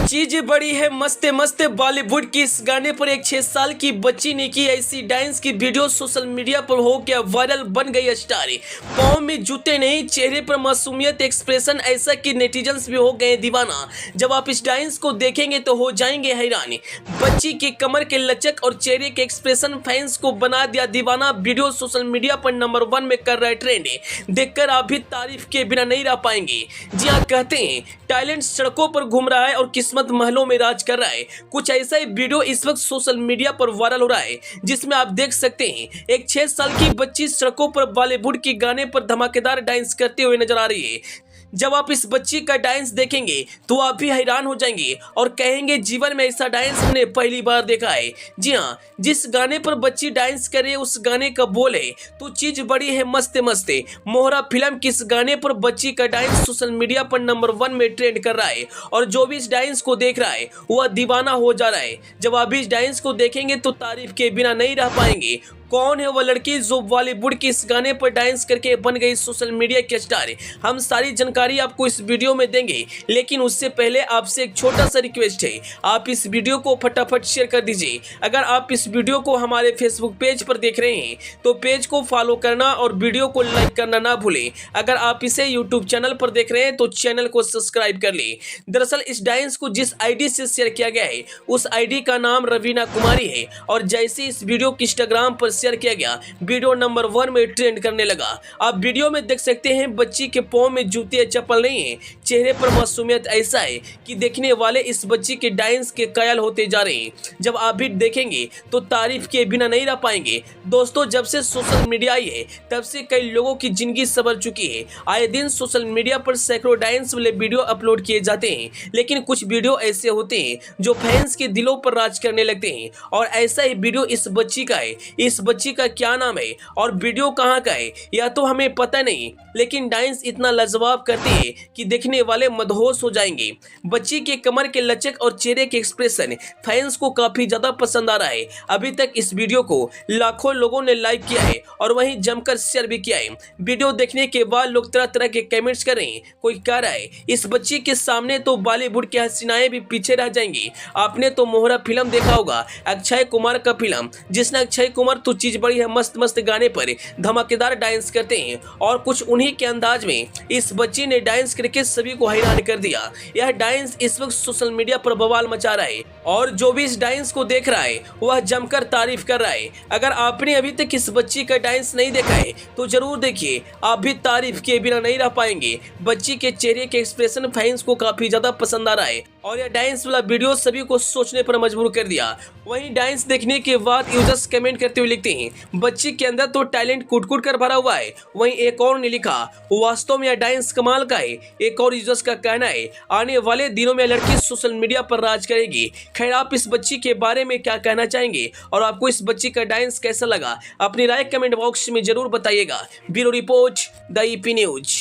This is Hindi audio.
चीज बड़ी है मस्त मस्त बॉलीवुड की। इस गाने पर एक 6 साल की बच्ची ने की ऐसी डांस की वीडियो सोशल मीडिया पर हो गया वायरल, बन गई स्टार। पाँव में जूते नहीं, चेहरे पर मासूमियत, एक्सप्रेशन ऐसा कि नेटिजन्स भी हो गए दीवाना। जब आप इस डांस को देखेंगे तो हो जाएंगे हैरान। बच्ची के कमर के लचक और चेहरे के एक्सप्रेशन फैंस को बना दिया दीवाना। वीडियो सोशल मीडिया पर नंबर 1 में कर रहा है ट्रेंड। देखकर आप भी तारीफ के बिना नहीं रह पाएंगे। जी हाँ, कहते हैं टैलेंट सड़कों पर घूम रहा है और किस्मत महलों में राज कर रहा है। कुछ ऐसा ही वीडियो इस वक्त सोशल मीडिया पर वायरल हो रहा है, जिसमें आप देख सकते हैं एक 6 साल की बच्ची सड़कों पर बॉलीवुड के गाने पर धमाकेदार डांस करते हुए नजर आ रही है। जब आप इस बच्ची का डांस देखेंगे तो आप भी हैरान हो जाएंगे और कहेंगे जीवन में ऐसा डांस हमने पहली बार देखा है। जी हाँ, जिस गाने पर बच्ची डांस करे उस गाने का बोल है तो चीज बड़ी है मस्त मस्त। मोहरा फिल्म की इस गाने पर बच्ची का डांस सोशल मीडिया पर नंबर 1 में ट्रेंड कर रहा है और जो भी इस डांस को देख रहा है वह दीवाना हो जा रहा है। जब आप इस डांस को देखेंगे तो तारीफ के बिना नहीं रह पाएंगे। कौन है वह लड़की जो बॉलीवुड के इस गाने पर डांस करके बन गई सोशल मीडिया की स्टार? हम सारी जानकारी आपको इस वीडियो में देंगे, लेकिन उससे पहले आपसे एक छोटा सा रिक्वेस्ट है, आप इस वीडियो को फटाफट शेयर कर दीजिए। अगर आप इस वीडियो को हमारे फेसबुक पेज पर देख रहे हैं तो पेज को फॉलो करना और वीडियो को लाइक करना ना भूलें। अगर आप इसे यूट्यूब चैनल पर देख रहे हैं तो चैनल को सब्सक्राइब कर लें। दरअसल इस डांस को जिस आईडी से शेयर किया गया है उस आईडी का नाम रवीना कुमारी है और जैसे इस वीडियो को इंस्टाग्राम पर शेयर किया गया, वीडियो नंबर 1 में ट्रेंड करने लगा। आप वीडियो में देख सकते हैं बच्ची के पांव में जूते या चप्पल नहीं है, चेहरे पर मासूमियत ऐसा है कि देखने वाले इस बच्ची के डांस के कायल होते जा रहे हैं। जब आप भी देखेंगे तो तारीफ के बिना नहीं रह पाएंगे। दोस्तों, जब से सोशल मीडिया आई है तब से कई लोगों की जिंदगी संवर चुकी है। आए दिन सोशल मीडिया पर सैकड़ों डांस वाले वीडियो अपलोड किए जाते हैं, लेकिन कुछ वीडियो ऐसे होते हैं जो फैंस के दिलों पर राज करने लगते हैं और ऐसा ही वीडियो इस बच्ची का है। इस बच्ची का क्या नाम है और वीडियो कहां का है या तो हमें पता नहीं, लेकिन डांस इतना लाजवाब करती है कि देखने वाले मदहोश हो जाएंगे। बच्ची के कमर के लचक और चेहरे के एक्सप्रेशन फैंस को काफी ज्यादा पसंद आ रहा है। अभी तक इस वीडियो को लाखों लोगों ने लाइक किया है और वहीं जमकर शेयर भी किया है। वीडियो देखने के बाद लोग तरह तरह के कमेंट्स कर रहे हैं। कोई कह रहा है इस बच्ची के सामने तो बॉलीवुड की हसीनाएं भी पीछे रह जाएंगी। आपने तो मोहरा फिल्म देखा होगा, अक्षय कुमार का फिल्म, जिसने अक्षय कुमार तो चीज बड़ी है मस्त मस्त गाने पर धमाकेदार डांस करते हैं और कुछ उन्हीं के अंदाज में इस बच्ची ने डांस करके सभी को हैरान कर दिया। यह डांस इस वक्त सोशल मीडिया पर बवाल मचा रहा है और जो भी इस डांस को देख रहा है वह जमकर तारीफ कर रहा है। अगर आपने अभी तक इस बच्ची का डांस नहीं देखा है तो जरूर देखिए, आप भी तारीफ के बिना नहीं रह पाएंगे। बच्ची के चेहरे के एक्सप्रेशन फैंस को काफी ज्यादा पसंद आ रहा है और यह डांस वाला वीडियो सभी को सोचने पर मजबूर कर दिया। वहीं डांस देखने के बाद यूजर्स कमेंट करते हुए लिखते हैं बच्ची के अंदर तो टैलेंट कूट कूट कर भरा हुआ है। वहीं एक और ने लिखा वास्तव में यह डांस कमाल का है। एक और यूजर्स का कहना है आने वाले दिनों में लड़की सोशल मीडिया पर राज करेगी। खैर, आप इस बच्ची के बारे में क्या कहना चाहेंगे और आपको इस बच्ची का डांस कैसा लगा? अपनी राय कमेंट बॉक्स में जरूर बताइएगा। Bureau report, the EP news.